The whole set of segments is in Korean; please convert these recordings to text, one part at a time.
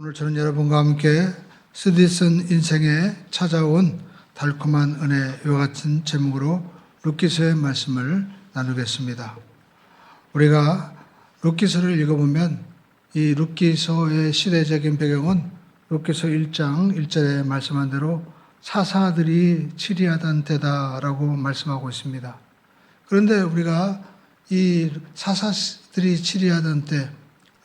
오늘 저는 여러분과 함께 스디슨 인생에 찾아온 달콤한 은혜 이와 같은 제목으로 룻기서의 말씀을 나누겠습니다. 우리가 룻기서를 읽어보면 이 룻기서의 시대적인 배경은 룻기서 1장 1절에 말씀한 대로 사사들이 치리하던 때다라고 말씀하고 있습니다. 그런데 우리가 이 사사들이 치리하던 때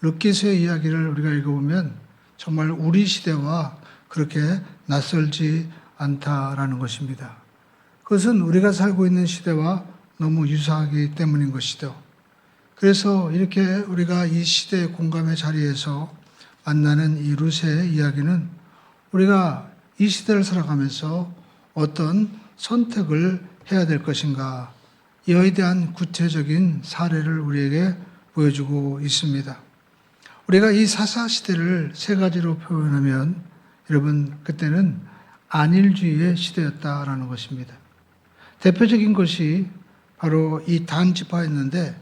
룻기서의 이야기를 우리가 읽어보면 정말 우리 시대와 그렇게 낯설지 않다라는 것입니다. 그것은 우리가 살고 있는 시대와 너무 유사하기 때문인 것이죠. 그래서 이렇게 우리가 이 시대의 공감의 자리에서 만나는 이 룻의 이야기는 우리가 이 시대를 살아가면서 어떤 선택을 해야 될 것인가, 이에 대한 구체적인 사례를 우리에게 보여주고 있습니다. 우리가 이 사사시대를 세 가지로 표현하면 여러분 그때는 안일주의의 시대였다라는 것입니다. 대표적인 것이 바로 이 단지파였는데,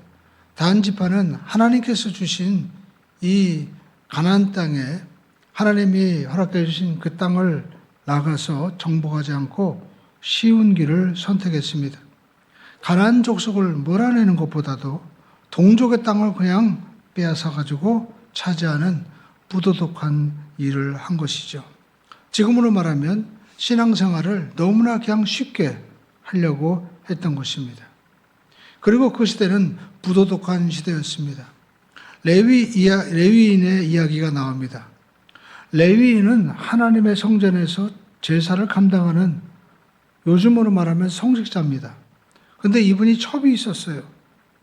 단지파는 하나님께서 주신 이 가나안 땅에 하나님이 허락해 주신 그 땅을 나가서 정복하지 않고 쉬운 길을 선택했습니다. 가나안 족속을 몰아내는 것보다도 동족의 땅을 그냥 빼앗아 가지고 차지하는 부도덕한 일을 한 것이죠. 지금으로 말하면 신앙생활을 너무나 그냥 쉽게 하려고 했던 것입니다. 그리고 그 시대는 부도덕한 시대였습니다. 레위인의 이야기가 나옵니다. 레위인은 하나님의 성전에서 제사를 감당하는, 요즘으로 말하면 성직자입니다. 근데 이분이 첩이 있었어요.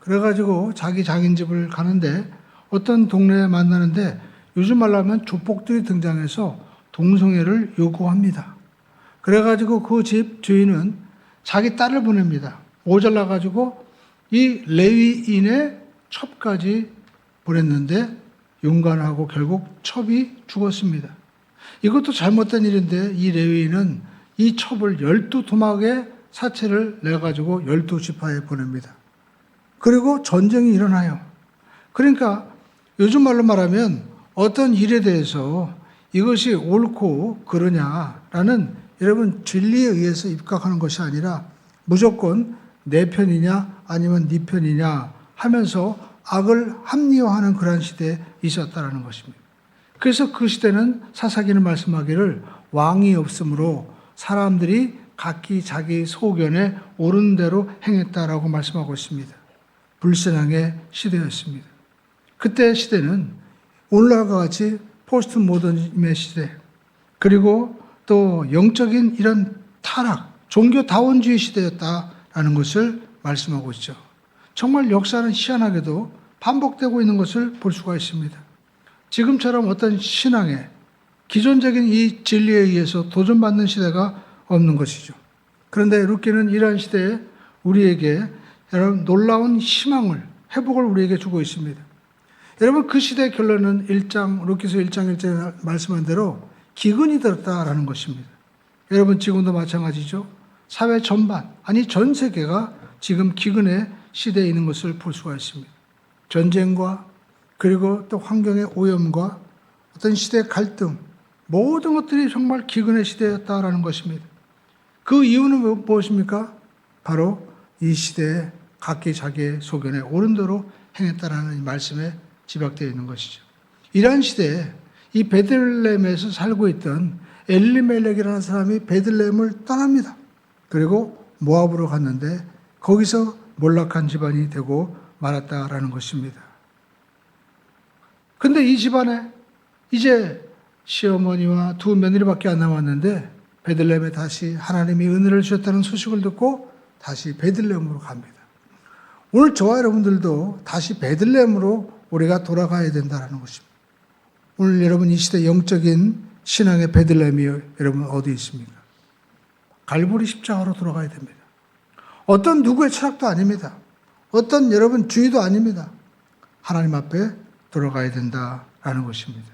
그래가지고 자기 장인 집을 가는데 어떤 동네에 만나는데 요즘 말로 하면 조폭들이 등장해서 동성애를 요구합니다. 그래가지고 그 집 주인은 자기 딸을 보냅니다. 모자라가지고 이 레위인의 첩까지 보냈는데 용감하고 결국 첩이 죽었습니다. 이것도 잘못된 일인데 이 레위인은 이 첩을 12토막의 사체를 내가지고 12지파에 보냅니다. 그리고 전쟁이 일어나요. 그러니까 요즘 말로 말하면 어떤 일에 대해서 이것이 옳고 그러냐라는 여러분 진리에 의해서 입각하는 것이 아니라 무조건 내 편이냐 아니면 네 편이냐 하면서 악을 합리화하는 그러한 시대에 있었다라는 것입니다. 그래서 그 시대는 사사기는 말씀하기를 왕이 없으므로 사람들이 각기 자기 소견에 옳은 대로 행했다라고 말씀하고 있습니다. 불신앙의 시대였습니다. 그때 시대는 오늘과 같이 포스트 모더니즘의 시대, 그리고 또 영적인 이런 타락, 종교다원주의 시대였다라는 것을 말씀하고 있죠. 정말 역사는 희한하게도 반복되고 있는 것을 볼 수가 있습니다. 지금처럼 어떤 신앙의 기존적인 이 진리에 의해서 도전받는 시대가 없는 것이죠. 그런데 룻기는 이러한 시대에 우리에게 여러분 놀라운 희망을, 회복을 우리에게 주고 있습니다. 여러분 그 시대의 결론은 룻기서 1장 1절에 말씀한 대로 기근이 들었다라는 것입니다. 여러분 지금도 마찬가지죠. 사회 전반, 아니 전 세계가 지금 기근의 시대에 있는 것을 볼 수가 있습니다. 전쟁과 그리고 또 환경의 오염과 어떤 시대의 갈등, 모든 것들이 정말 기근의 시대였다라는 것입니다. 그 이유는 무엇입니까? 바로 이 시대에 각기 자기의 소견에 옳은 대로 행했다라는 말씀에 집약되어 있는 것이죠. 이러한 시대에 이 베들레헴에서 살고 있던 엘리멜렉이라는 사람이 베들레헴을 떠납니다. 그리고 모압으로 갔는데 거기서 몰락한 집안이 되고 말았다라는 것입니다. 근데 이 집안에 이제 시어머니와 두 며느리밖에 안 남았는데 베들레헴에 다시 하나님이 은혜를 주셨다는 소식을 듣고 다시 베들레헴으로 갑니다. 오늘 저와 여러분들도 다시 베들레헴으로 우리가 돌아가야 된다는 것입니다. 오늘 여러분 이 시대 영적인 신앙의 베들레헴이 여러분 어디 있습니까? 갈보리 십자가로 돌아가야 됩니다. 어떤 누구의 철학도 아닙니다. 어떤 여러분 주의도 아닙니다. 하나님 앞에 돌아가야 된다라는 것입니다.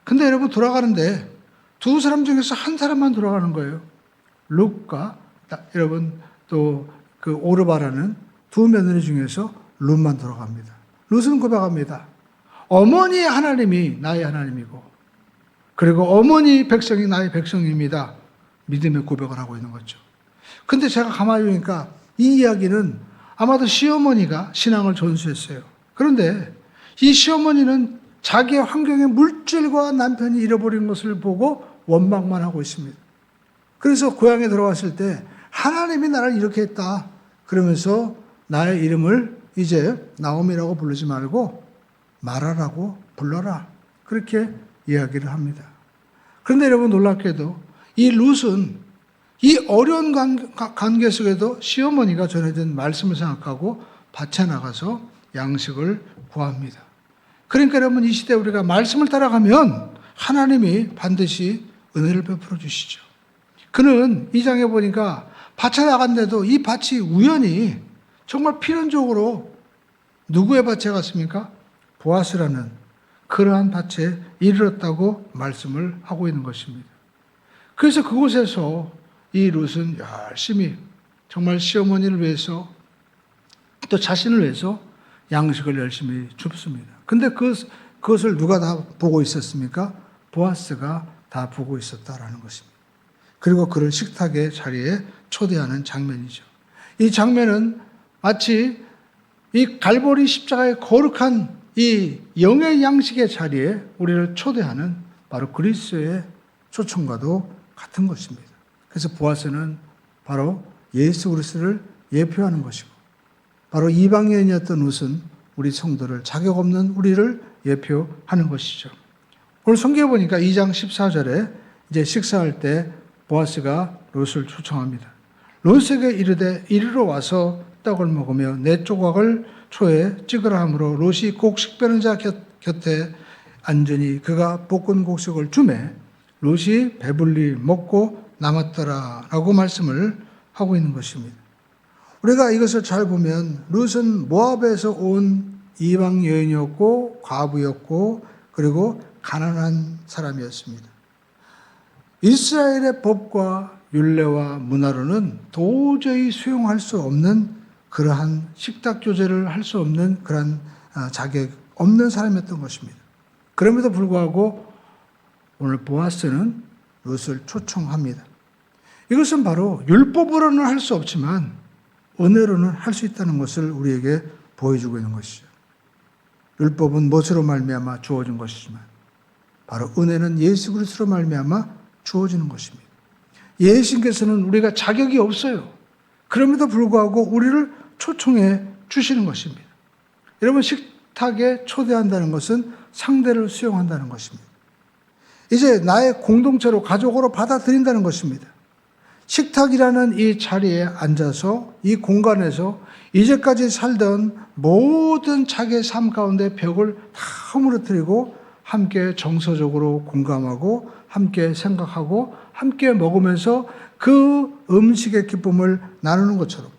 근데 여러분 돌아가는데 두 사람 중에서 한 사람만 돌아가는 거예요. 룻과 여러분 또 그 오르바라는 두 며느리 중에서 룻만 돌아갑니다. 룻은 고백합니다. 어머니의 하나님이 나의 하나님이고 그리고 어머니 백성이 나의 백성입니다. 믿음의 고백을 하고 있는 거죠. 근데 제가 가만히 보니까 이 이야기는 아마도 시어머니가 신앙을 전수했어요. 그런데 이 시어머니는 자기의 환경의 물질과 남편이 잃어버린 것을 보고 원망만 하고 있습니다. 그래서 고향에 들어왔을 때 하나님이 나를 이렇게 했다. 그러면서 나의 이름을 이제 나오미라고 부르지 말고 마라라고 불러라. 그렇게 이야기를 합니다. 그런데 여러분 놀랍게도 이 룻은 이 어려운 관계 속에도 시어머니가 전해준 말씀을 생각하고 밭에 나가서 양식을 구합니다. 그러니까 여러분 이 시대에 우리가 말씀을 따라가면 하나님이 반드시 은혜를 베풀어 주시죠. 그는 이 장에 보니까 밭에 나간데도 이 밭이 우연히 정말 필연적으로 누구의 밭에 갔습니까? 보아스라는 그러한 밭에 이르렀다고 말씀을 하고 있는 것입니다. 그래서 그곳에서 이 룻은 열심히 정말 시어머니를 위해서 또 자신을 위해서 양식을 열심히 줍습니다. 근데 그것을 누가 다 보고 있었습니까? 보아스가 다 보고 있었다라는 것입니다. 그리고 그를 식탁의 자리에 초대하는 장면이죠. 이 장면은 마치 이 갈보리 십자가의 거룩한 이 영의 양식의 자리에 우리를 초대하는 바로 그리스도의 초청과도 같은 것입니다. 그래서 보아스는 바로 예수 그리스도를 예표하는 것이고 바로 이방인이었던 룻은 우리 성도를 자격 없는 우리를 예표하는 것이죠. 오늘 성경에 보니까 2장 14절에 이제 식사할 때 보아스가 룻을 초청합니다. 룻에게 이르되 이리로 와서 떡을 먹으며 내 조각을 초에 찍으라 하므로 룻이 꼭 식배는 자 곁에 앉으니 그가 볶은 곡식을 주매 룻이 배불리 먹고 남았더라라고 말씀을 하고 있는 것입니다. 우리가 이것을 잘 보면 룻은 모압에서 온 이방 여인이었고 과부였고 그리고 가난한 사람이었습니다. 이스라엘의 법과 율례와 문화로는 도저히 수용할 수 없는 그러한 식탁 교제를 할 수 없는 그러한 자격 없는 사람이었던 것입니다. 그럼에도 불구하고 오늘 보아스는 룻을 초청합니다. 이것은 바로 율법으로는 할 수 없지만 은혜로는 할 수 있다는 것을 우리에게 보여주고 있는 것이죠. 율법은 무엇으로 말미암아 주어진 것이지만 바로 은혜는 예수 그리스도로 말미암아 주어지는 것입니다. 예수님께서는 우리가 자격이 없어요. 그럼에도 불구하고 우리를 초청해 주시는 것입니다. 여러분 식탁에 초대한다는 것은 상대를 수용한다는 것입니다. 이제 나의 공동체로 가족으로 받아들인다는 것입니다. 식탁이라는 이 자리에 앉아서 이 공간에서 이제까지 살던 모든 자기의 삶 가운데 벽을 다 무너뜨리고 함께 정서적으로 공감하고 함께 생각하고 함께 먹으면서 그 음식의 기쁨을 나누는 것처럼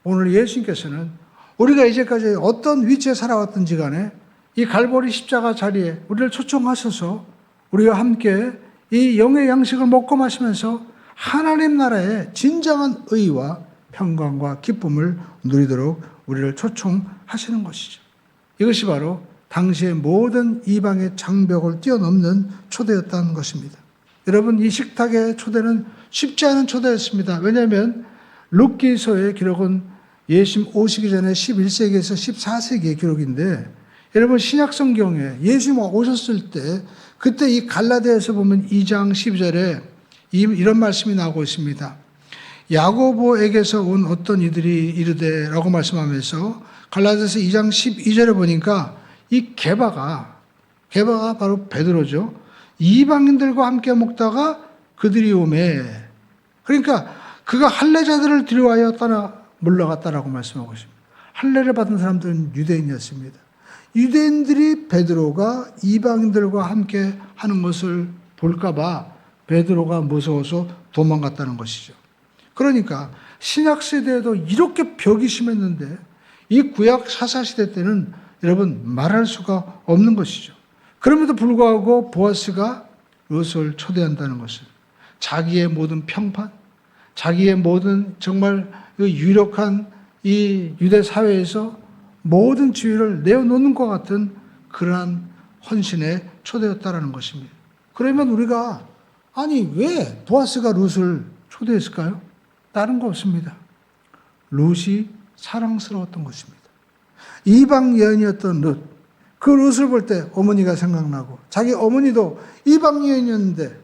오늘 예수님께서는 우리가 이제까지 어떤 위치에 살아왔든지 간에 이 갈보리 십자가 자리에 우리를 초청하셔서 우리와 함께 이 영의 양식을 먹고 마시면서 하나님 나라의 진정한 의와 평강과 기쁨을 누리도록 우리를 초청하시는 것이죠. 이것이 바로 당시의 모든 이방의 장벽을 뛰어넘는 초대였다는 것입니다. 여러분 이 식탁의 초대는 쉽지 않은 초대였습니다. 왜냐하면 룻기서의 기록은 예수님 오시기 전에 11세기에서 14세기의 기록인데 여러분 신약성경에 예수님 오셨을 때 그때 이 갈라디아에서 보면 2장 12절에 이런 말씀이 나오고 있습니다. 야고보에게서 온 어떤 이들이 이르되 라고 말씀하면서 갈라디아서 2장 12절에 보니까 이 게바가 바로 베드로죠. 이방인들과 함께 먹다가 그들이 오매 그러니까 그가 할례자들을 데려와여 떠나 물러갔다라고 말씀하고 있습니다. 할례를 받은 사람들은 유대인이었습니다. 유대인들이 베드로가 이방인들과 함께 하는 것을 볼까봐 베드로가 무서워서 도망갔다는 것이죠. 그러니까 신약시대에도 이렇게 벽이 심했는데 이 구약 사사시대 때는 여러분 말할 수가 없는 것이죠. 그럼에도 불구하고 보아스가 룻을 초대한다는 것은 자기의 모든 평판, 자기의 모든 정말 유력한 이 유대 사회에서 모든 지위를 내어놓는 것 같은 그러한 헌신의 초대였다라는 것입니다. 그러면 우리가 아니 왜 보아스가 룻을 초대했을까요? 다른 거 없습니다. 룻이 사랑스러웠던 것입니다. 이방 여인이었던 룻, 그 룻을 볼 때 어머니가 생각나고 자기 어머니도 이방 여인이었는데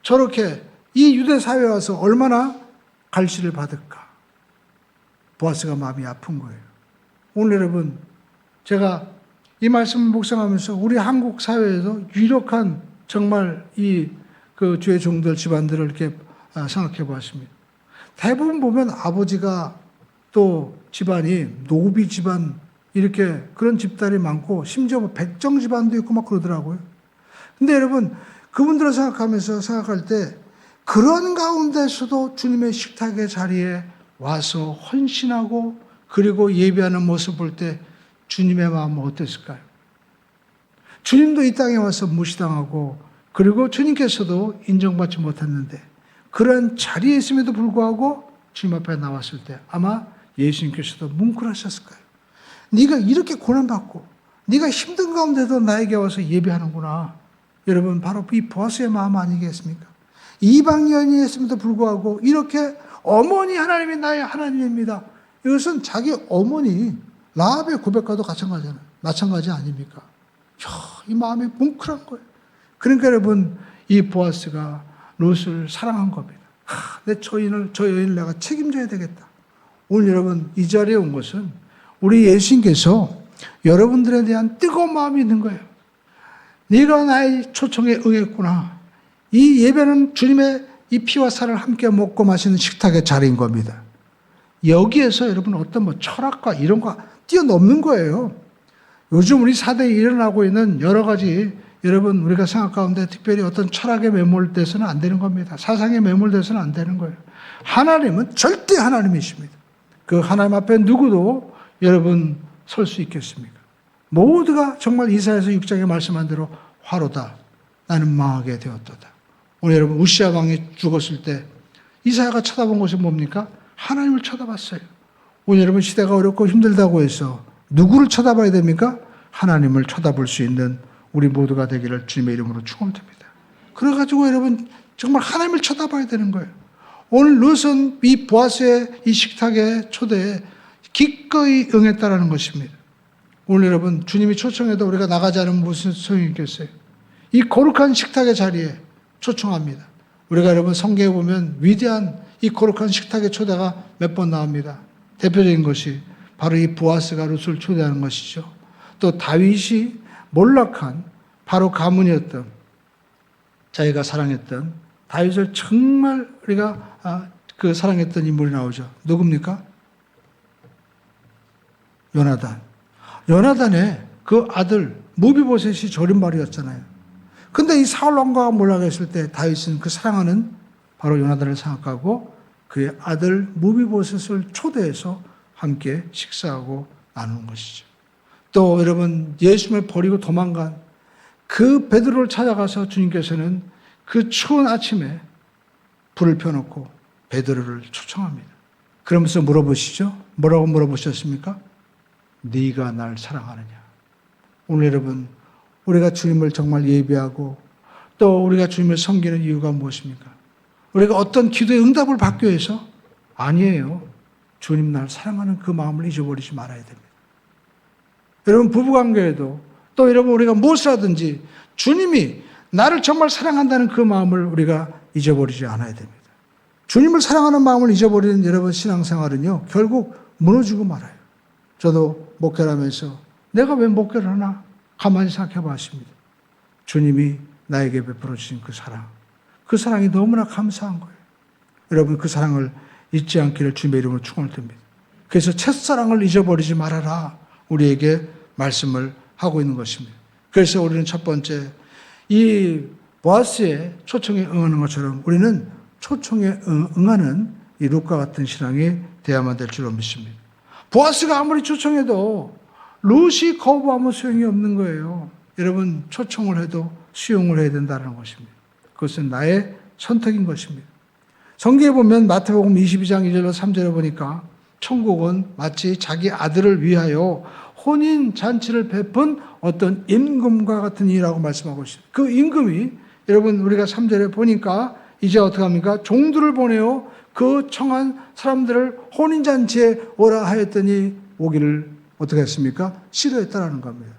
저렇게 이 유대 사회에 와서 얼마나 갈시를 받을까. 보아스가 마음이 아픈 거예요. 오늘 여러분 제가 이 말씀을 묵상하면서 우리 한국 사회에도 유력한 정말 그 주의 종들 집안들을 이렇게 생각해 보았습니다. 대부분 보면 아버지가 또 집안이 노비 집안 이렇게 그런 집단이 많고 심지어 뭐 백정 집안도 있고 막 그러더라고요. 근데 여러분 그분들을 생각할 때 그런 가운데서도 주님의 식탁의 자리에 와서 헌신하고 그리고 예배하는 모습 볼 때 주님의 마음은 어땠을까요? 주님도 이 땅에 와서 무시당하고 그리고 주님께서도 인정받지 못했는데 그런 자리에 있음에도 불구하고 주님 앞에 나왔을 때 아마 예수님께서도 뭉클하셨을 거예요. 네가 이렇게 고난받고 네가 힘든 가운데도 나에게 와서 예배하는구나. 여러분 바로 이 보아스의 마음 아니겠습니까? 이방 여인이었음에도 불구하고 이렇게 어머니 하나님이 나의 하나님입니다. 이것은 자기 어머니 라합의 고백과도 마찬가지 아닙니까? 이 마음이 뭉클한 거예요. 그러니까 여러분 이 보아스가 룻을 사랑한 겁니다. 저 여인을 내가 책임져야 되겠다. 오늘 여러분 이 자리에 온 것은 우리 예수님께서 여러분들에 대한 뜨거운 마음이 있는 거예요. 네가 나의 초청에 응했구나. 이 예배는 주님의 이 피와 살을 함께 먹고 마시는 식탁의 자리인 겁니다. 여기에서 여러분 어떤 철학과 이런 거 뛰어넘는 거예요. 요즘 우리 사대에 일어나고 있는 여러 가지 여러분 우리가 생각 가운데 특별히 어떤 철학에 매몰돼서는 안 되는 겁니다. 사상에 매몰돼서는 안 되는 거예요. 하나님은 절대 하나님이십니다. 그 하나님 앞에 누구도 여러분 설 수 있겠습니까? 모두가 정말 이사야서 6장에 말씀한 대로 화로다. 나는 망하게 되었도다. 오늘 여러분 우시아 왕이 죽었을 때 이사야가 쳐다본 것이 뭡니까? 하나님을 쳐다봤어요. 오늘 여러분 시대가 어렵고 힘들다고 해서 누구를 쳐다봐야 됩니까? 하나님을 쳐다볼 수 있는 우리 모두가 되기를 주님의 이름으로 축원드립니다. 그래가지고 여러분 정말 하나님을 쳐다봐야 되는 거예요. 오늘 룻은 이 보아스의 이 식탁의 초대에 기꺼이 응했다라는 것입니다. 오늘 여러분 주님이 초청해도 우리가 나가지 않으면 무슨 소용이 있겠어요? 이 거룩한 식탁의 자리에 초청합니다. 우리가 여러분 성경에 보면 위대한 이 거룩한 식탁의 초대가 몇 번 나옵니다. 대표적인 것이 바로 이 보아스가 룻을 초대하는 것이죠. 또 다윗이 몰락한 바로 가문이었던 자기가 사랑했던 다윗을 정말 우리가 사랑했던 인물이 나오죠. 누굽니까? 요나단. 요나단의 그 아들 무비보셋이 저림발이었잖아요. 근데 이 사울 왕가가 몰락했을 때 다윗은 그 사랑하는 바로 요나단을 생각하고 그의 아들 무비보셋을 초대해서 함께 식사하고 나누는 것이죠. 또 여러분 예수님을 버리고 도망간 그 베드로를 찾아가서 주님께서는 그 추운 아침에 불을 펴놓고 베드로를 초청합니다. 그러면서 물어보시죠. 뭐라고 물어보셨습니까? 네가 날 사랑하느냐. 오늘 여러분 우리가 주님을 정말 예배하고 또 우리가 주님을 섬기는 이유가 무엇입니까? 우리가 어떤 기도의 응답을 받기 위해서? 아니에요. 주님 날 사랑하는 그 마음을 잊어버리지 말아야 됩니다. 여러분 부부관계에도 또 여러분 우리가 무엇을 하든지 주님이 나를 정말 사랑한다는 그 마음을 우리가 잊어버리지 않아야 됩니다. 주님을 사랑하는 마음을 잊어버리는 여러분 신앙생활은요 결국 무너지고 말아요. 저도 목회를 하면서 내가 왜 목회를 하나 가만히 생각해 봤습니다. 주님이 나에게 베풀어 주신 그 사랑, 그 사랑이 너무나 감사한 거예요. 여러분 그 사랑을 잊지 않기를 주님의 이름으로 축원을 드립니다. 그래서 첫사랑을 잊어버리지 말아라 우리에게 말씀을 하고 있는 것입니다. 그래서 우리는 첫 번째 이 보아스의 초청에 응하는 것처럼 우리는 초청에 응하는 이 룻과 같은 신앙이 되어야만 될 줄로 믿습니다. 보아스가 아무리 초청해도 룻이 거부하면 소용이 없는 거예요. 여러분 초청을 해도 수용을 해야 된다는 것입니다. 그것은 나의 선택인 것입니다. 성경에 보면 마태복음 22장 2절로 3절에 보니까 천국은 마치 자기 아들을 위하여 혼인잔치를 베푼 어떤 임금과 같은 이라고 말씀하고 있어요. 그 임금이 여러분 우리가 3절에 보니까 이제 어떻게 합니까? 종들을 보내어 그 청한 사람들을 혼인잔치에 오라 하였더니 오기를 어떻게 했습니까? 싫어했다라는 겁니다.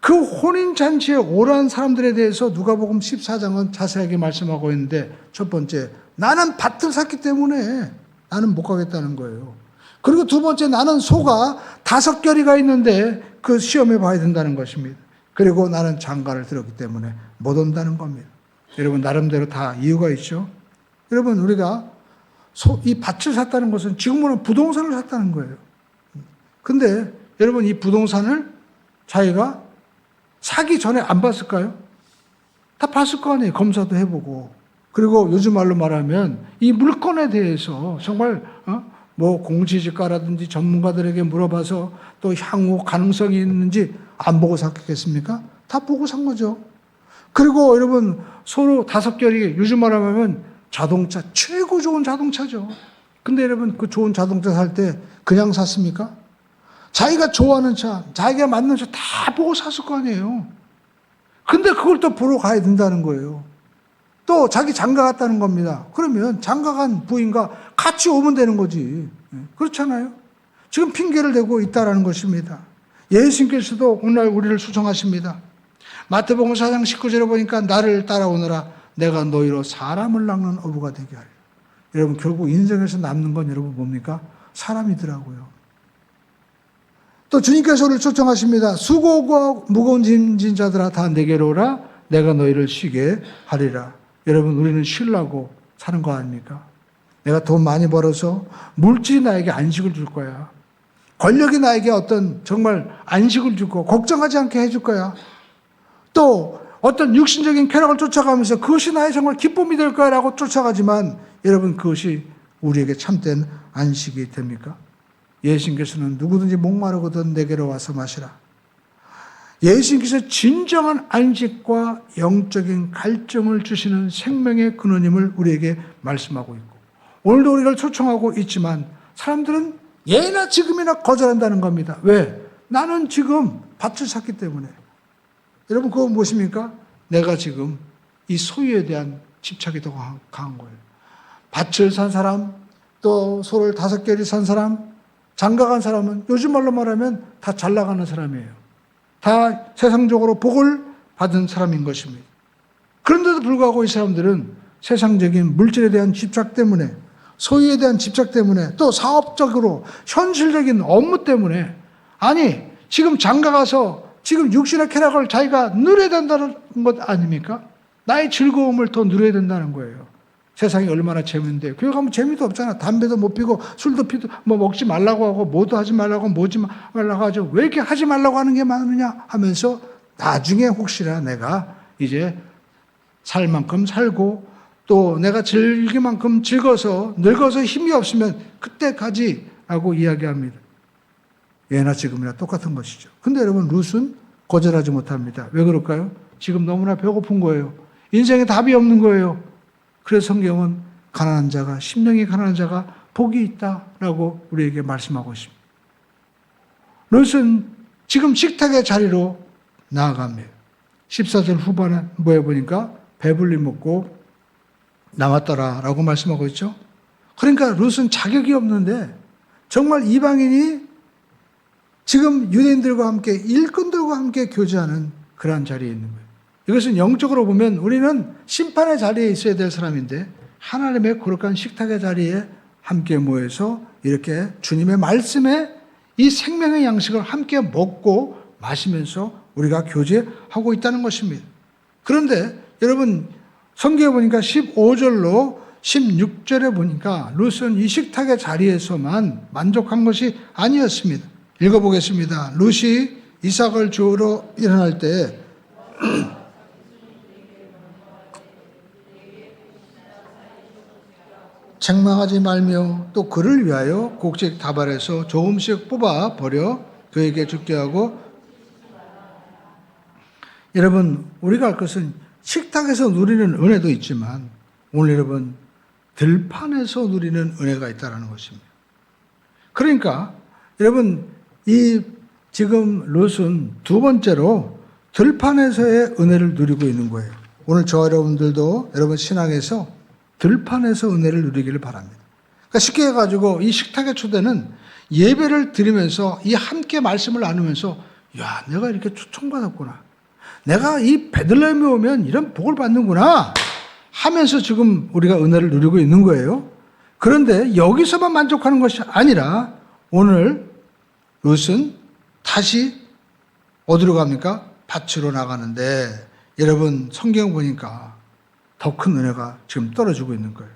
그 혼인잔치에 오라는 사람들에 대해서 누가복음 14장은 자세하게 말씀하고 있는데, 첫 번째, 나는 밭을 샀기 때문에 나는 못 가겠다는 거예요. 그리고 두 번째, 나는 소가 5결이가 있는데 그 시험해 봐야 된다는 것입니다. 그리고 나는 장가를 들었기 때문에 못 온다는 겁니다. 여러분 나름대로 다 이유가 있죠. 여러분 우리가 이 밭을 샀다는 것은 지금으로는 부동산을 샀다는 거예요. 근데 여러분 이 부동산을 자기가 사기 전에 안 봤을까요? 다 봤을 거 아니에요. 검사도 해보고. 그리고 요즘 말로 말하면 이 물건에 대해서 정말 뭐 공시지가라든지 전문가들에게 물어봐서 또 향후 가능성이 있는지 안 보고 샀겠습니까? 다 보고 산 거죠. 그리고 여러분 서로 5결이 요즘 말하면 자동차 최고 좋은 자동차죠. 근데 여러분 그 좋은 자동차 살 때 그냥 샀습니까? 자기가 좋아하는 차, 자기가 맞는 차 다 보고 샀을 거 아니에요. 근데 그걸 또 보러 가야 된다는 거예요. 또 자기 장가 갔다는 겁니다. 그러면 장가 간 부인과 같이 오면 되는 거지. 그렇잖아요. 지금 핑계를 대고 있다라는 것입니다. 예수님께서도 오늘 우리를 수정하십니다. 마태복음 4장 19절에 보니까 나를 따라오너라 내가 너희로 사람을 낚는 어부가 되게 하리라. 여러분 결국 인생에서 남는 건 여러분 뭡니까? 사람이더라고요. 또 주님께서 우리를 초청하십니다. 수고하고 무거운 짐진 자들아 다 내게로 오라 내가 너희를 쉬게 하리라. 여러분 우리는 쉬려고 사는 거 아닙니까? 내가 돈 많이 벌어서 물질이 나에게 안식을 줄 거야. 권력이 나에게 어떤 정말 안식을 주고 걱정하지 않게 해줄 거야. 또 어떤 육신적인 쾌락을 쫓아가면서 그것이 나의 정말 기쁨이 될 거야라고 쫓아가지만 여러분 그것이 우리에게 참된 안식이 됩니까? 예수님께서는 누구든지 목마르거든 내게로 와서 마시라. 예수님께서 진정한 안식과 영적인 갈증을 주시는 생명의 근원임을 우리에게 말씀하고 있고 오늘도 우리를 초청하고 있지만 사람들은 예나 지금이나 거절한다는 겁니다. 왜? 나는 지금 밭을 샀기 때문에. 여러분 그건 무엇입니까? 내가 지금 이 소유에 대한 집착이 더 강한 거예요. 밭을 산 사람, 또 소를 5개를 산 사람, 장가 간 사람은 요즘 말로 말하면 다 잘 나가는 사람이에요. 다 세상적으로 복을 받은 사람인 것입니다. 그런데도 불구하고 이 사람들은 세상적인 물질에 대한 집착 때문에, 소유에 대한 집착 때문에, 또 사업적으로 현실적인 업무 때문에, 아니 지금 장가 가서 지금 육신의 쾌락을 자기가 누려야 된다는 것 아닙니까? 나의 즐거움을 더 누려야 된다는 거예요. 세상이 얼마나 재밌는데 교회 가면 재미도 없잖아. 담배도 못 피고 술도 피도 뭐 먹지 말라고 하고 뭐도 하지 말라고 뭐지 말라고 하죠. 왜 이렇게 하지 말라고 하는 게 많으냐 하면서 나중에 혹시나 내가 이제 살 만큼 살고 또 내가 즐길 만큼 즐거서 늙어서 힘이 없으면 그때까지라고 이야기합니다. 예나 지금이나 똑같은 것이죠. 근데 여러분 룻은 거절하지 못합니다. 왜 그럴까요? 지금 너무나 배고픈 거예요. 인생에 답이 없는 거예요. 그래서 성경은 가난한 자가, 심령이 가난한 자가 복이 있다라고 우리에게 말씀하고 있습니다. 롯은 지금 식탁의 자리로 나아갑니다. 14절 후반부에 보니까 배불리 먹고 남았더라라고 말씀하고 있죠. 그러니까 롯은 자격이 없는데 정말 이방인이 지금 유대인들과 함께 일꾼들과 함께 교제하는 그러한 자리에 있는 거예요. 이것은 영적으로 보면 우리는 심판의 자리에 있어야 될 사람인데 하나님의 거룩한 식탁의 자리에 함께 모여서 이렇게 주님의 말씀에 이 생명의 양식을 함께 먹고 마시면서 우리가 교제하고 있다는 것입니다. 그런데 여러분 성경에 보니까 15절로 16절에 보니까 룻은 이 식탁의 자리에서만 만족한 것이 아니었습니다. 읽어보겠습니다. 룻이 이삭을 주우러 일어날 때 책망하지 말며 또 그를 위하여 곡식 다발에서 조금씩 뽑아 버려 그에게 죽게 하고. 여러분 우리가 할 것은 식탁에서 누리는 은혜도 있지만 오늘 여러분 들판에서 누리는 은혜가 있다는 것입니다. 그러니까 여러분 이 지금 롯은 두 번째로 들판에서의 은혜를 누리고 있는 거예요. 오늘 저 여러분들도 여러분 신앙에서 들판에서 은혜를 누리기를 바랍니다. 그러니까 쉽게 해가지고 이 식탁의 초대는 예배를 드리면서 이 함께 말씀을 나누면서 야, 내가 이렇게 초청받았구나. 내가 이 베들레헴에 오면 이런 복을 받는구나 하면서 지금 우리가 은혜를 누리고 있는 거예요. 그런데 여기서만 만족하는 것이 아니라 오늘 롯은 다시 어디로 갑니까? 밭으로 나가는데 여러분 성경 보니까 더 큰 은혜가 지금 떨어지고 있는 거예요.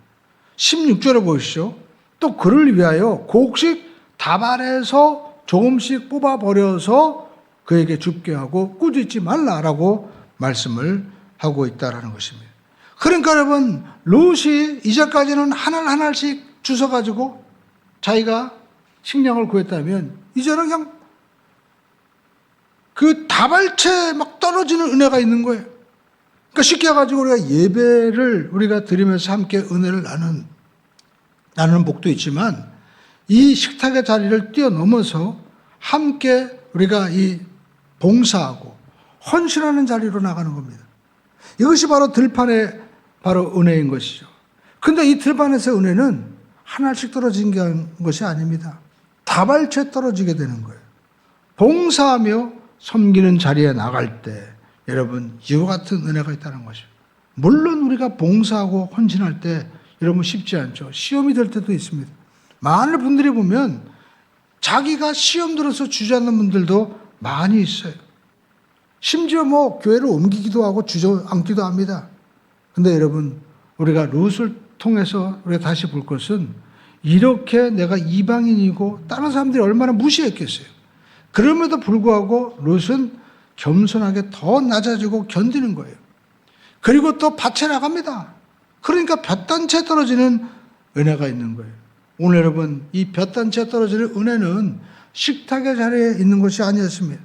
16절에 보시죠. 또 그를 위하여 곡식 다발에서 조금씩 뽑아버려서 그에게 줍게 하고 꾸짖지 말라라고 말씀을 하고 있다라는 것입니다. 그러니까 여러분 롯이 이제까지는 하나씩 주워가지고 자기가 식량을 구했다면 이제는 그냥 그 다발채 막 떨어지는 은혜가 있는 거예요. 그러니까 쉽게 해가지고 우리가 예배를 우리가 드리면서 함께 은혜를 나누는 복도 있지만 이 식탁의 자리를 뛰어넘어서 함께 우리가 이 봉사하고 헌신하는 자리로 나가는 겁니다. 이것이 바로 들판의 바로 은혜인 것이죠. 근데 이 들판에서 은혜는 하나씩 떨어진 것이 아닙니다. 다발채 떨어지게 되는 거예요. 봉사하며 섬기는 자리에 나갈 때 여러분 이와 같은 은혜가 있다는 것이죠. 물론 우리가 봉사하고 헌신할 때 여러분 쉽지 않죠. 시험이 될 때도 있습니다. 많은 분들이 보면 자기가 시험 들어서 주저앉는 분들도 많이 있어요. 심지어 뭐 교회를 옮기기도 하고 주저앉기도 합니다. 근데 여러분 우리가 롯을 통해서 우리가 다시 볼 것은 이렇게 내가 이방인이고 다른 사람들이 얼마나 무시했겠어요. 그럼에도 불구하고 롯은 겸손하게 더 낮아지고 견디는 거예요. 그리고 또 밭에 나갑니다. 그러니까 볕단채 떨어지는 은혜가 있는 거예요. 오늘 여러분 이 볕단채 떨어지는 은혜는 식탁의 자리에 있는 것이 아니었습니다.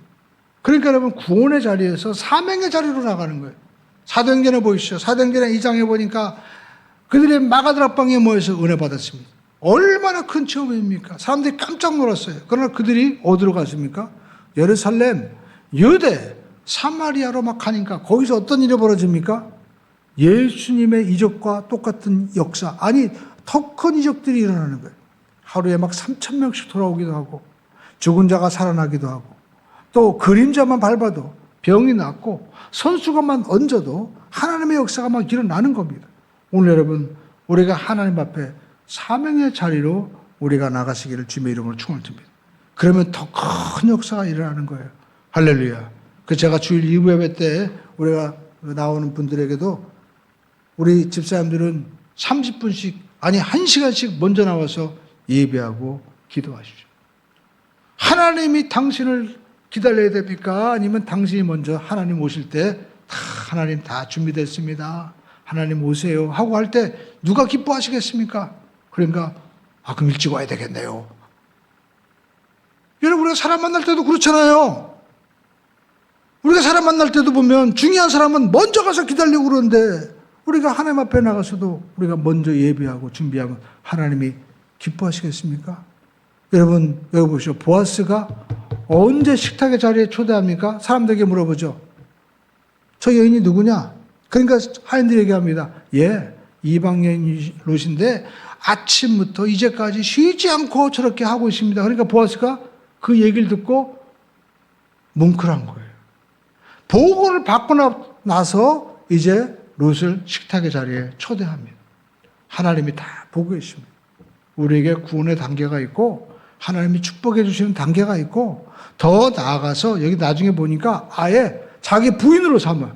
그러니까 여러분 구원의 자리에서 사명의 자리로 나가는 거예요. 사도행전에 보이시죠. 사도행전에 2장에 보니까 그들이 마가다락방에 모여서 은혜 받았습니다. 얼마나 큰 체험입니까? 사람들이 깜짝 놀랐어요. 그러나 그들이 어디로 갔습니까? 예루살렘, 유대, 사마리아로 막 가니까 거기서 어떤 일이 벌어집니까? 예수님의 이적과 똑같은 역사, 아니 더 큰 이적들이 일어나는 거예요. 하루에 막 3,000명씩 돌아오기도 하고 죽은 자가 살아나기도 하고 또 그림자만 밟아도 병이 낫고 손수건만 얹어도 하나님의 역사가 막 일어나는 겁니다. 오늘 여러분 우리가 하나님 앞에 사명의 자리로 우리가 나가시기를 주님의 이름으로 축원을 드립니다. 그러면 더 큰 역사가 일어나는 거예요. 할렐루야. 그 제가 주일 2부 예배 때 우리가 나오는 분들에게도 우리 집사님들은 30분씩 아니 1시간씩 먼저 나와서 예배하고 기도하시죠. 하나님이 당신을 기다려야 됩니까? 아니면 당신이 먼저 하나님 오실 때 하나님 다 준비됐습니다. 하나님 오세요 하고 할 때 누가 기뻐하시겠습니까? 그러니까 그럼 일찍 와야 되겠네요. 여러분 우리가 사람 만날 때도 그렇잖아요. 우리가 사람 만날 때도 보면 중요한 사람은 먼저 가서 기다리고 그러는데 우리가 하나님 앞에 나가서도 우리가 먼저 예배하고 준비하면 하나님이 기뻐하시겠습니까? 여러분 여기 보시죠. 보아스가 언제 식탁의 자리에 초대합니까? 사람들에게 물어보죠. 저 여인이 누구냐? 그러니까 하인들이 얘기합니다. 예, 이방 여인 롯인데 아침부터 이제까지 쉬지 않고 저렇게 하고 있습니다. 그러니까 보아스가 그 얘기를 듣고 뭉클한 거예요. 보고를 받고 나서 이제 롯을 식탁의 자리에 초대합니다. 하나님이 다 보고 계십니다. 우리에게 구원의 단계가 있고 하나님이 축복해 주시는 단계가 있고 더 나아가서 여기 나중에 보니까 아예 자기 부인으로 삼아요.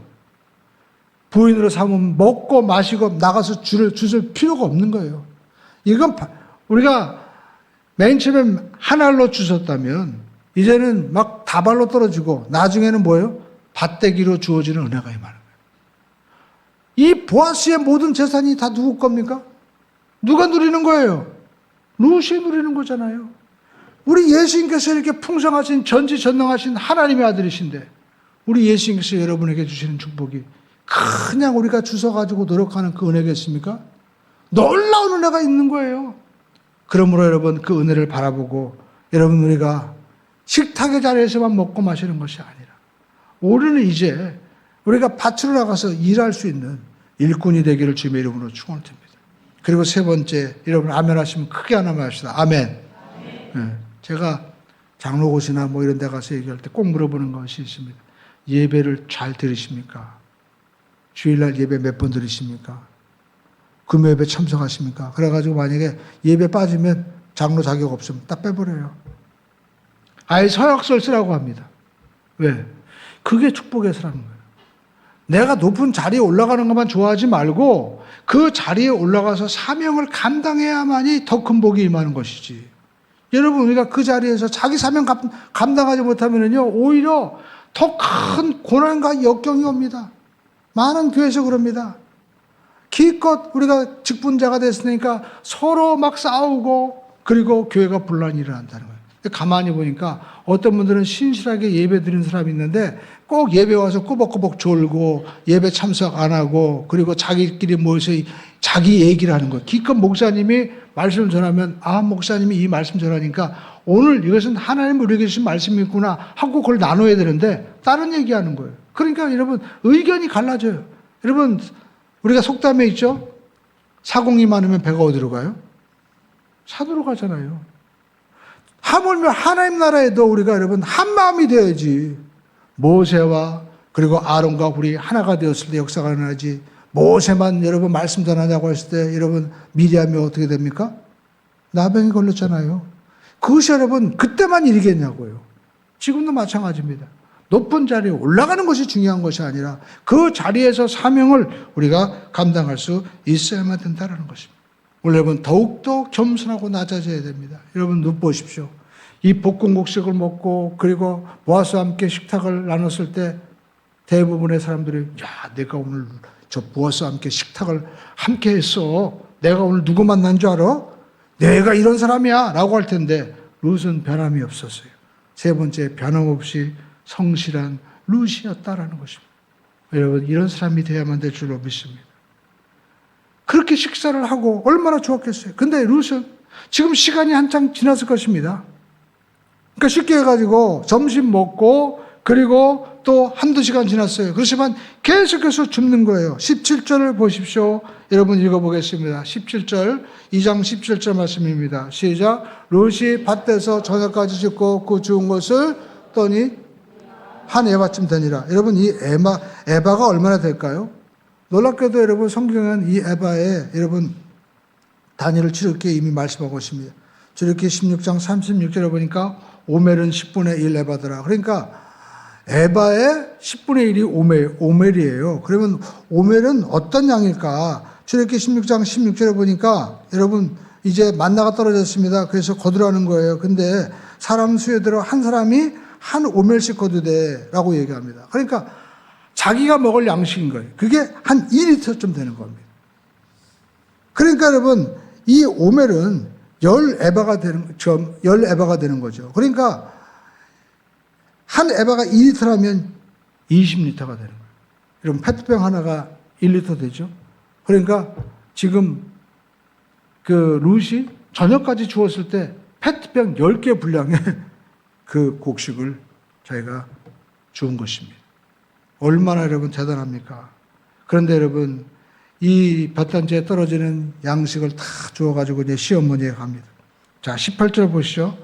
부인으로 삼으면 먹고 마시고 나가서 줄을 필요가 없는 거예요. 이건 우리가 맨 처음에 한 알로 주셨다면 이제는 막 다발로 떨어지고 나중에는 뭐예요? 밭대기로 주어지는 은혜가 많은 거예요. 이 보아스의 모든 재산이 다 누구 겁니까? 누가 누리는 거예요? 롯이 누리는 거잖아요. 우리 예수님께서 이렇게 풍성하신 전지전능하신 하나님의 아들이신데 우리 예수님께서 여러분에게 주시는 축복이 그냥 우리가 주워가지고 노력하는 그 은혜겠습니까? 놀라운 은혜가 있는 거예요. 그러므로 여러분 그 은혜를 바라보고 여러분 우리가 식탁의 자리에서만 먹고 마시는 것이 아니라 우리는 이제 우리가 밭으로 나가서 일할 수 있는 일꾼이 되기를 주님의 이름으로 축원드립니다. 그리고 세 번째, 여러분 아멘 하시면 크게 하나만 합시다. 아멘. 네, 제가 장로고시나 뭐 이런 데 가서 얘기할 때 꼭 물어보는 것이 있습니다. 예배를 잘 들으십니까? 주일날 예배 몇 번 들으십니까? 금요예배 참석하십니까? 그래가지고 만약에 예배 빠지면 장로 자격 없으면 딱 빼버려요. 아예 서약서를 쓰라고 합니다. 왜? 그게 축복의 사람인 거예요. 내가 높은 자리에 올라가는 것만 좋아하지 말고 그 자리에 올라가서 사명을 감당해야만이 더 큰 복이 임하는 것이지. 여러분, 우리가 그 자리에서 자기 사명 감당하지 못하면요, 오히려 더 큰 고난과 역경이 옵니다. 많은 교회에서 그럽니다. 기껏 우리가 직분자가 됐으니까 서로 막 싸우고 그리고 교회가 분란이 일어난다는 거예요. 가만히 보니까 어떤 분들은 신실하게 예배 드리는 사람이 있는데 꼭 예배 와서 꾸벅꾸벅 졸고 예배 참석 안 하고 그리고 자기끼리 모여서 자기 얘기를 하는 거예요. 기껏 목사님이 말씀을 전하면 아, 목사님이 이 말씀 전하니까 오늘 이것은 하나님 우리에게 주신 말씀이 있구나 하고 그걸 나눠야 되는데 다른 얘기하는 거예요. 그러니까 여러분 의견이 갈라져요. 여러분 우리가 속담에 있죠. 사공이 많으면 배가 어디로 가요? 산으로 가잖아요. 하물며 하나님 나라에도 우리가 여러분 한 마음이 되어야지. 모세와 그리고 아론과 우리 하나가 되었을 때 역사가 일어나지. 모세만 여러분 말씀 전하냐고 했을 때 여러분 미리암이 어떻게 됩니까? 나병이 걸렸잖아요. 그것이 여러분 그때만 일이겠냐고요. 지금도 마찬가지입니다. 높은 자리에 올라가는 것이 중요한 것이 아니라 그 자리에서 사명을 우리가 감당할 수 있어야만 된다는 것입니다. 오늘 여러분 더욱더 겸손하고 낮아져야 됩니다. 여러분 눈 보십시오. 이 볶음국식을 먹고 그리고 보아스와 함께 식탁을 나눴을 때 대부분의 사람들이 야, 내가 오늘 저 보아스와 함께 식탁을 함께 했어. 내가 오늘 누구 만난 줄 알아? 내가 이런 사람이야 라고 할 텐데 룻은 변함이 없었어요. 세 번째, 변함없이 성실한 룻이었다라는 것입니다. 여러분 이런 사람이 되어야만 될 줄로 믿습니다. 그렇게 식사를 하고 얼마나 좋았겠어요. 근데 룻은 지금 시간이 한창 지났을 것입니다. 그러니까 쉽게 해가지고 점심 먹고 그리고 또 한두 시간 지났어요. 그렇지만 계속해서 줍는 거예요. 17절을 보십시오. 여러분 읽어보겠습니다. 17절, 2장 17절 말씀입니다. 시작. 룻이 밭에서 저녁까지 줍고 그 주운 것을 떠니 한 에바쯤 되니라. 여러분 이 에바가 얼마나 될까요? 놀랍게도 여러분 성경은 이 에바에 여러분 단위를 이렇게 이미 말씀하고 있습니다. 이렇게 16장 36절에 보니까 오멜은 10분의 1 에바더라. 그러니까 에바의 10분의 1이 오멜이에요. 그러면 오멜은 어떤 양일까? 이렇게 16장 16절에 보니까 여러분 이제 만나가 떨어졌습니다. 그래서 거두라는 거예요. 근데 사람 수에 들어 한 사람이 한 오멜씩 거두되라고 얘기합니다. 그러니까 자기가 먹을 양식인 거예요. 그게 한 2리터쯤 되는 겁니다. 그러니까 여러분 이 오멜은 10에바가 되는 거죠. 그러니까 한 에바가 2리터라면 20리터가 되는 거예요. 여러분 페트병 하나가 1리터 되죠. 그러니까 지금 그 룻이 저녁까지 주었을 때 페트병 10개 분량의 그 곡식을 저희가 주은 것입니다. 얼마나 여러분 대단합니까? 그런데 여러분 이 밭단지에 떨어지는 양식을 다 주어가지고 이제 시어머니에 갑니다. 자, 18절 보시죠.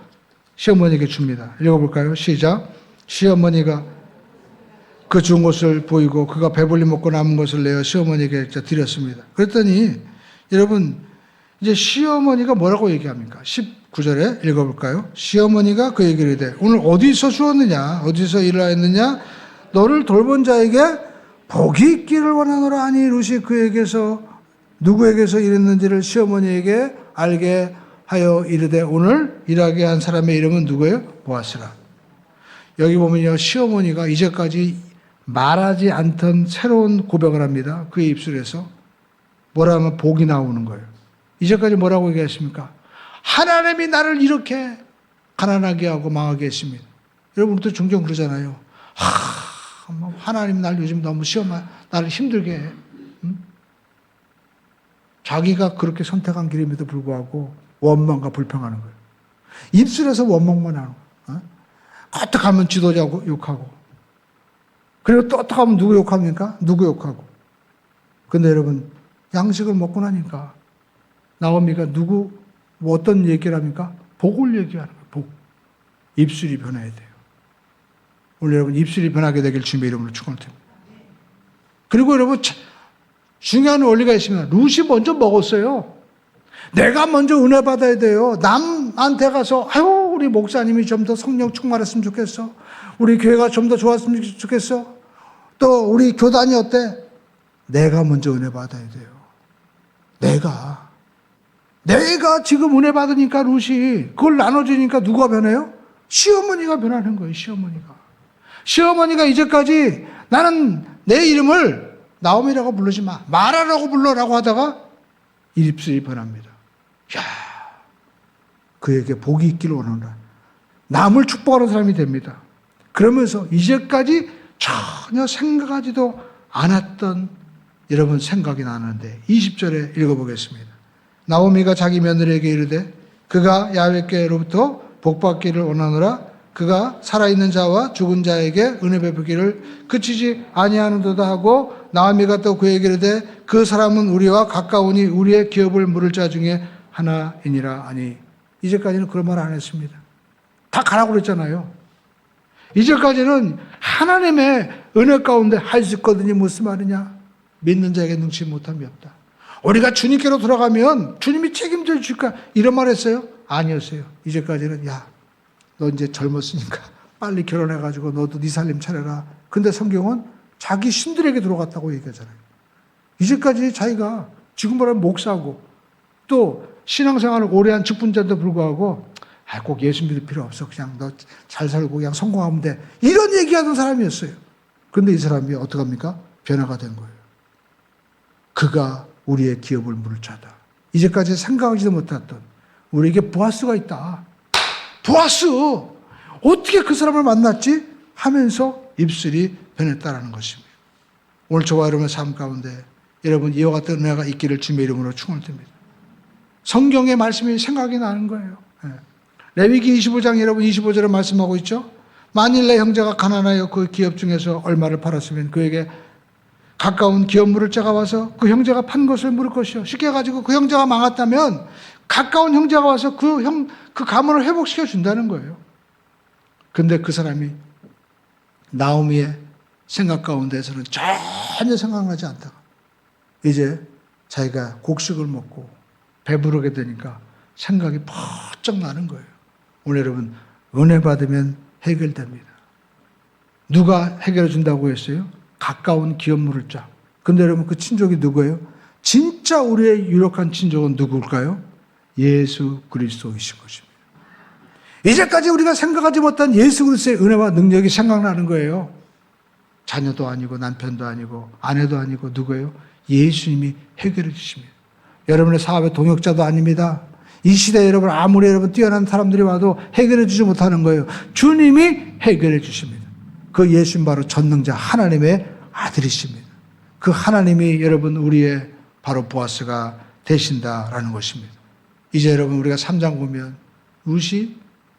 시어머니에게 줍니다. 읽어볼까요? 시작. 시어머니가 그 준 것을 보이고 그가 배불리 먹고 남은 것을 내어 시어머니에게 드렸습니다. 그랬더니 여러분 이제 시어머니가 뭐라고 얘기합니까? 19절에 읽어볼까요? 시어머니가 그 얘기를 해. 오늘 어디서 주었느냐? 어디서 일을 하였느냐? 너를 돌본 자에게 복이 있기를 원하노라 하니 룻이 그에게서 누구에게서 일했는지를 시어머니에게 알게 하여 이르되 오늘 일하게 한 사람의 이름은 누구예요? 보아스라. 여기 보면요 시어머니가 이제까지 말하지 않던 새로운 고백을 합니다. 그의 입술에서 뭐라 하면 복이 나오는 거예요. 이제까지 뭐라고 얘기했습니까? 하나님이 나를 이렇게 가난하게 하고 망하게 했습니다. 여러분 또 종종 그러잖아요. 하나님 날 요즘 너무 나를 힘들게 해. 응? 자기가 그렇게 선택한 길임에도 불구하고 원망과 불평하는 거예요. 입술에서 원망만 하는 거예요. 어떡하면 지도자고 욕하고. 그리고 떳떳하면 누구 욕합니까? 누구 욕하고. 근데 여러분, 양식을 먹고 나니까 나오미가 뭐 어떤 얘기를 합니까? 복을 얘기하는 거예요. 복. 입술이 변해야 돼요. 오늘 여러분 입술이 변하게 되길 주님의 이름으로 축원드립니다. 그리고 여러분 중요한 원리가 있습니다. 룻이 먼저 먹었어요. 내가 먼저 은혜 받아야 돼요. 남한테 가서 아유 우리 목사님이 좀 더 성령 충만했으면 좋겠어. 우리 교회가 좀 더 좋았으면 좋겠어. 또 우리 교단이 어때? 내가 먼저 은혜 받아야 돼요. 내가 지금 은혜 받으니까 룻이 그걸 나눠주니까 누가 변해요? 시어머니가 변하는 거예요. 시어머니가 이제까지 나는 내 이름을 나오미라고 부르지 마. 마라라고 불러라고 하다가 입술이 변합니다. 야, 그에게 복이 있기를 원한다. 남을 축복하는 사람이 됩니다. 그러면서 이제까지 전혀 생각하지도 않았던 여러분 생각이 나는데 20절에 읽어보겠습니다. 나오미가 자기 며느리에게 이르되 그가 야훼께로부터 복받기를 원하노라. 그가 살아있는 자와 죽은 자에게 은혜 베푸기를 그치지 아니하는도다 하고 나오미가 또 그에게 이르되 그 사람은 우리와 가까우니 우리의 기업을 물을 자 중에 하나이니라 하니. 이제까지는 그런 말 안 했습니다. 다 가라고 그랬잖아요. 이제까지는 하나님의 은혜 가운데 할 수 있거든요. 무슨 말이냐? 믿는 자에게 능치 못함이 없다. 우리가 주님께로 돌아가면 주님이 책임져 줄까? 이런 말 했어요? 아니었어요. 이제까지는 야, 너 이제 젊었으니까 빨리 결혼해가지고 너도 네 살림 차려라. 근데 성경은 자기 신들에게 들어갔다고 얘기하잖아요. 이제까지 자기가 지금 말하면 목사고 또 신앙생활을 오래 한 직분자도 불구하고 꼭 예수 믿을 필요 없어. 그냥 너 잘 살고 그냥 성공하면 돼. 이런 얘기하던 사람이었어요. 근데 이 사람이 어떡합니까? 변화가 된 거예요. 그가 우리의 기업을 물을 자다. 이제까지 생각하지도 못했던 우리에게 보아스가 있다. 보아스! 어떻게 그 사람을 만났지? 하면서 입술이 변했다라는 것입니다. 오늘 저와 여러분의 삶 가운데 여러분 이와 같은 은혜가 있기를 주님의 이름으로 축원드립니다. 성경의 말씀이 생각이 나는 거예요. 레위기 25장 여러분 25절에 말씀하고 있죠. 만일 내 형제가 가난하여 그 기업 중에서 얼마를 팔았으면 그에게 가까운 기업 물을 자가 와서 그 형제가 판 것을 물을 것이요. 쉽게 가지고 그 형제가 망했다면 가까운 형제가 와서 그 가문을 회복시켜 준다는 거예요. 근데 그 사람이 나오미의 생각 가운데서는 전혀 생각나지 않다가 이제 자기가 곡식을 먹고 배부르게 되니까 생각이 퍼쩍 나는 거예요. 오늘 여러분 은혜 받으면 해결됩니다. 누가 해결해 준다고 했어요? 가까운 기업 물을 자. 근데 여러분 그 친족이 누구예요? 진짜 우리의 유력한 친족은 누굴까요? 예수 그리스도이신 것입니다. 이제까지 우리가 생각하지 못한 예수 그리스도의 은혜와 능력이 생각나는 거예요. 자녀도 아니고 남편도 아니고 아내도 아니고 누구예요? 예수님이 해결해 주십니다. 여러분의 사업의 동역자도 아닙니다. 이 시대에 여러분 아무리 여러분 뛰어난 사람들이 와도 해결해 주지 못하는 거예요. 주님이 해결해 주십니다. 그 예수님 바로 전능자 하나님의 아들이십니다. 그 하나님이 여러분 우리의 바로 보아스가 되신다라는 것입니다. 이제 여러분 우리가 3장 보면 룻이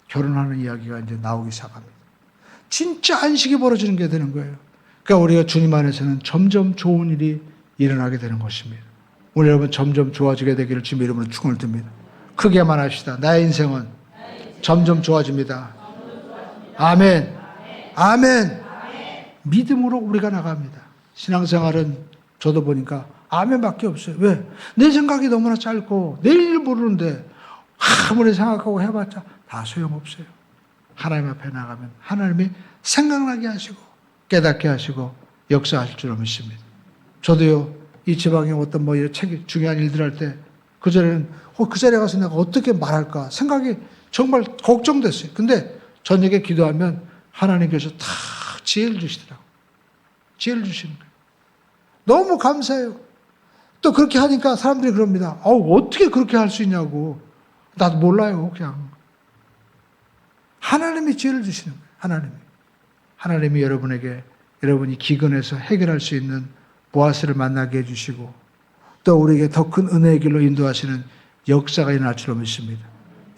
결혼하는 이야기가 이제 나오기 시작합니다. 진짜 안식이 벌어지는 게 되는 거예요. 그러니까 우리가 주님 안에서는 점점 좋은 일이 일어나게 되는 것입니다. 오늘 여러분 점점 좋아지게 되기를 주님의 이름으로 축원을 드립니다. 크게 말합시다. 나의 인생은 점점 좋아집니다. 아멘. 아멘. 믿음으로 우리가 나갑니다. 신앙생활은 저도 보니까 아멘밖에 없어요. 왜? 내 생각이 너무나 짧고 내일 모르는데 아무리 생각하고 해봤자 다 소용없어요. 하나님 앞에 나가면 하나님이 생각나게 하시고 깨닫게 하시고 역사하실 줄 믿습니다. 저도요 이 지방에 어떤 뭐 이런 중요한 일들 할 때 그전에는 그 자리에 가서 내가 어떻게 말할까 생각이 정말 걱정됐어요. 근데 저녁에 기도하면 하나님께서 다 지혜를 주시더라고요. 지혜를 주시는 거예요. 너무 감사해요. 또 그렇게 하니까 사람들이 그럽니다. 어떻게 그렇게 할 수 있냐고. 나도 몰라요. 그냥. 하나님이 지혜를 주시는 거예요. 하나님이 여러분에게 여러분이 기근해서 해결할 수 있는 보아스를 만나게 해주시고 또 우리에게 더 큰 은혜의 길로 인도하시는 역사가 일어날 줄로 믿습니다.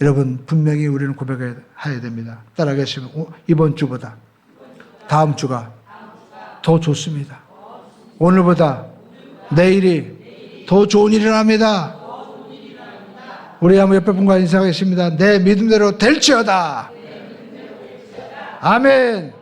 여러분 분명히 우리는 고백해야 됩니다. 따라하시면 이번 주보다 다음 주가 더 좋습니다. 오늘보다 내일이 더 좋은 일이 납니다. 우리 한번 옆에 분과 인사하겠습니다. 내 믿음대로 될지어다. 아멘.